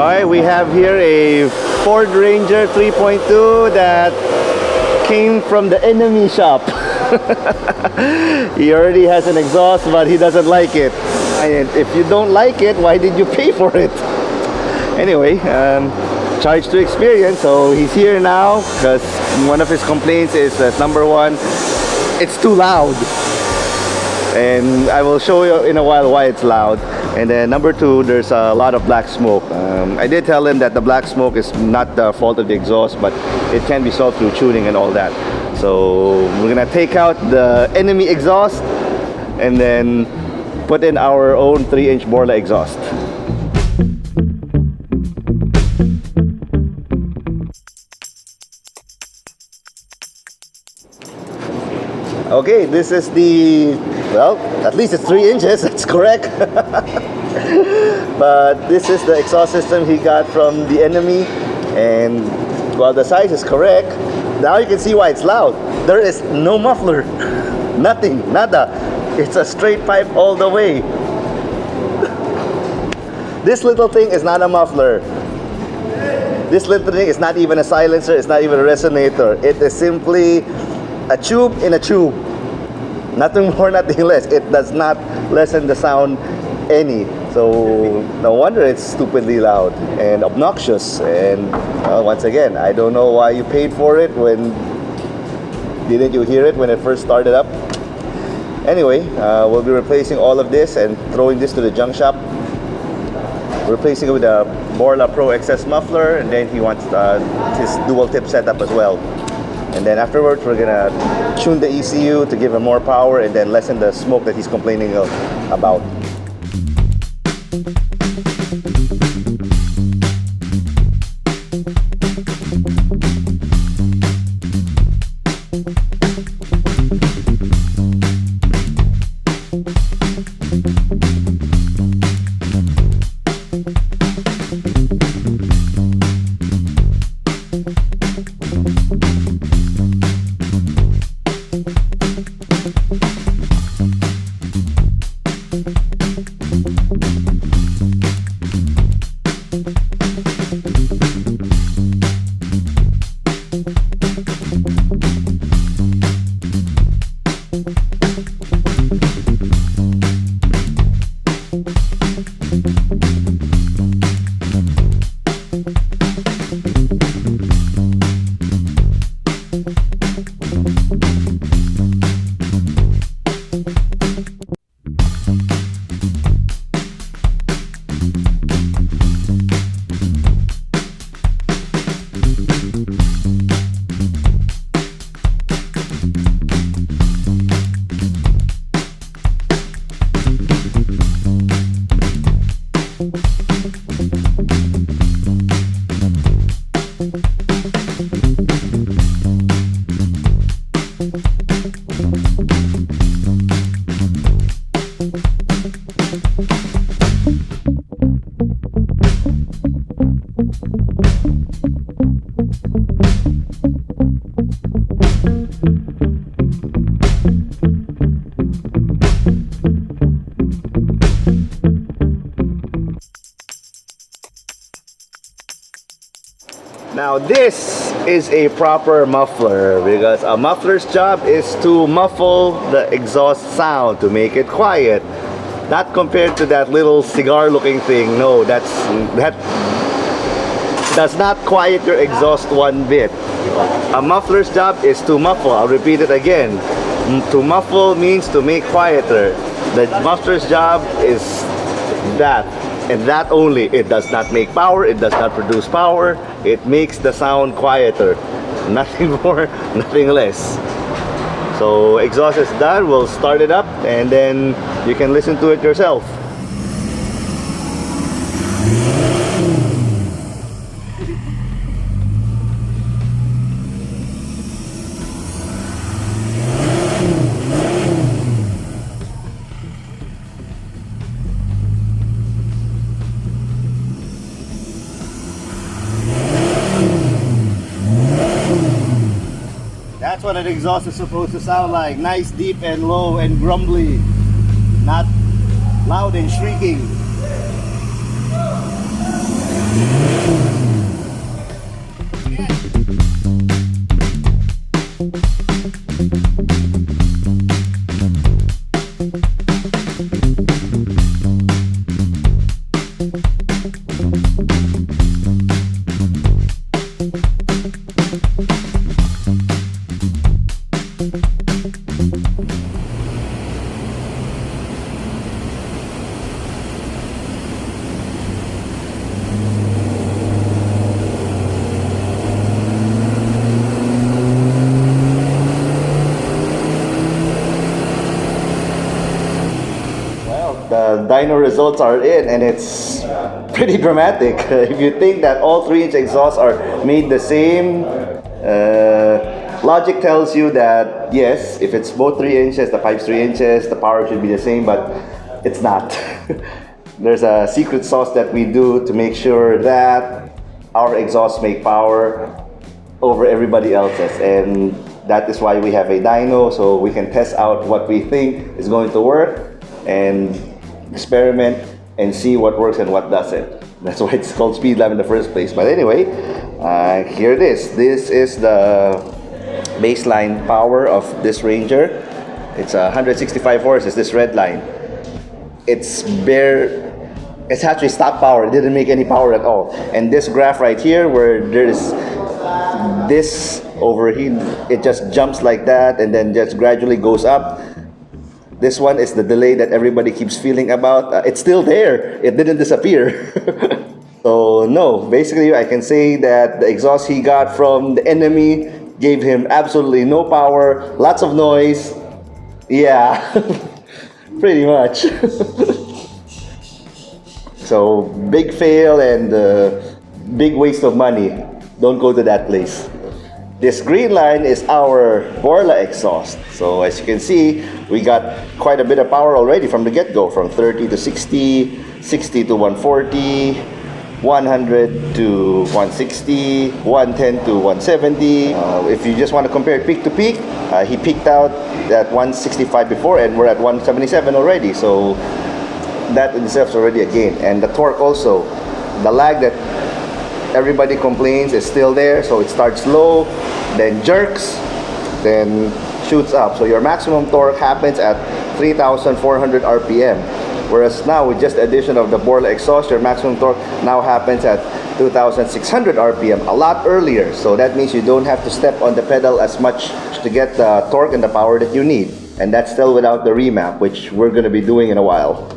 Alright, we have here a Ford Ranger 3.2 that came from the enemy shop. He already has an exhaust, but he doesn't like it. And if you don't like it, why did you pay for it? Anyway, charge to experience. So he's here now because one of his complaints is that number one, it's too loud. And I will show you in a while why it's loud. And then number two, there's a lot of black smoke. I did tell him that the black smoke is not the fault of the exhaust, but it can be solved through tuning and all that. So we're gonna take out the enemy exhaust and then put in our own 3-inch Borla exhaust. Okay, this is the, well, at least it's 3 inches, that's correct. But this is the exhaust system he got from the enemy, and while the size is correct, now you can see why it's loud. There is no muffler, nothing, nada. It's a straight pipe all the way. This little thing is not a muffler. This little thing is not even a silencer, it's not even a resonator. It is simply a tube in a tube. Nothing more, nothing less. It does not lessen the sound any. So no wonder it's stupidly loud and obnoxious. And once again, I don't know why you paid for it when didn't you hear it when it first started up. Anyway, we'll be replacing all of this and throwing this to the junk shop. Replacing it with a Borla Pro XS muffler, and then he wants his dual tip setup as well. And then afterwards, we're gonna tune the ECU to give him more power and then lessen the smoke that he's complaining about. Now this is a proper muffler because a muffler's job is to muffle the exhaust sound, to make it quiet. Not compared to that little cigar looking thing. No, that does not quiet your exhaust one bit. A muffler's job is to muffle. I'll repeat it again. To muffle means to make quieter. The muffler's job is that. And that only. It does not make power, it does not produce power, it makes the sound quieter. Nothing more, nothing less. So exhaust is done, we'll start it up and then you can listen to it yourself. That's what an exhaust is supposed to sound like. Nice, deep, and low, and grumbly. Not loud and shrieking. The dyno results are in, and it's pretty dramatic. If you think that all 3-inch exhausts are made the same, logic tells you that yes, if it's both 3 inches, the pipe's 3 inches, the power should be the same, but it's not. There's a secret sauce that we do to make sure that our exhausts make power over everybody else's, and that is why we have a dyno, so we can test out what we think is going to work and experiment and see what works and what doesn't. That's why it's called SpeedLab in the first place. But anyway, here it is. This is the baseline power of this Ranger. It's 165 horses, this red line. It's actually stop power. It didn't make any power at all. And this graph right here, where there's this overheat, it just jumps like that and then just gradually goes up. This one is the delay that everybody keeps feeling about. It's still there. It didn't disappear. So no, basically I can say that the exhaust he got from the enemy gave him absolutely no power, lots of noise. Yeah, pretty much. So big fail and big waste of money. Don't go to that place. This green line is our Borla exhaust. So as you can see, we got quite a bit of power already from the get-go, from 30 to 60, 60 to 140, 100 to 160, 110 to 170. If you just want to compare peak to peak, he peaked out at 165 before and we're at 177 already. So that in itself is already a gain. And the torque also, the lag that everybody complains is still there, so it starts low, then jerks, then shoots up. So your maximum torque happens at 3,400 RPM. Whereas now with just the addition of the Borla exhaust, your maximum torque now happens at 2,600 RPM, a lot earlier. So that means you don't have to step on the pedal as much to get the torque and the power that you need. And that's still without the remap, which we're going to be doing in a while.